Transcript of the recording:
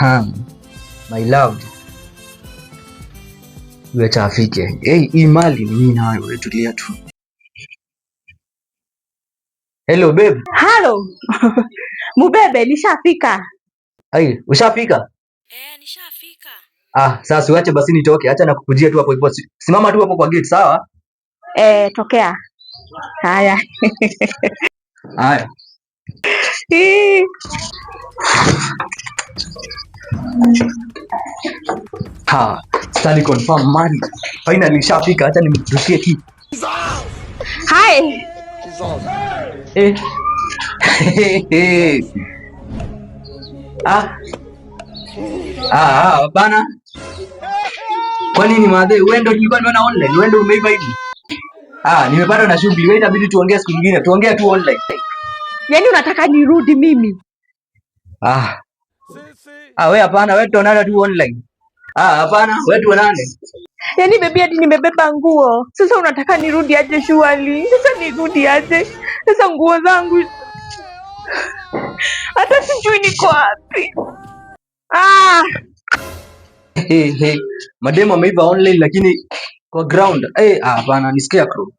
My love. Wacha afike. Hii mali ni mimi na wewe tulia tu. Hello babe. Hello. Mubebe nishafika. Ushafika? Nishafika. Sasa uache basi nitoke. Acha nakukujia tu hapo hivyo. Simama tu hapo kwa gate, sawa? Tokea. Haya. Haya. Sasa ni confirm mali. Finally nishafika. Acha nimrushie key. Hi. Hapana. Kwa nini madhe? Wewe ndio tulikuwa tunaona online. Wewe ndio umeiva hivi. Nimepata na shughuli. Wewe itabidi tuongee siku nyingine. Tuongee tu online. Yaani unataka nirudi mimi? Wewe hapana, wewe tuonana tu online. Hapana, wewe tuonane. Yaani baby hadi nimebeba nguo. Sasa unataka nirudi aje shwali? Sasa nirudi aje? Sasa nguo zangu hata sijui niko wapi. Mademo ameiva online lakini kwa ground. Hapana, ni scarecrow.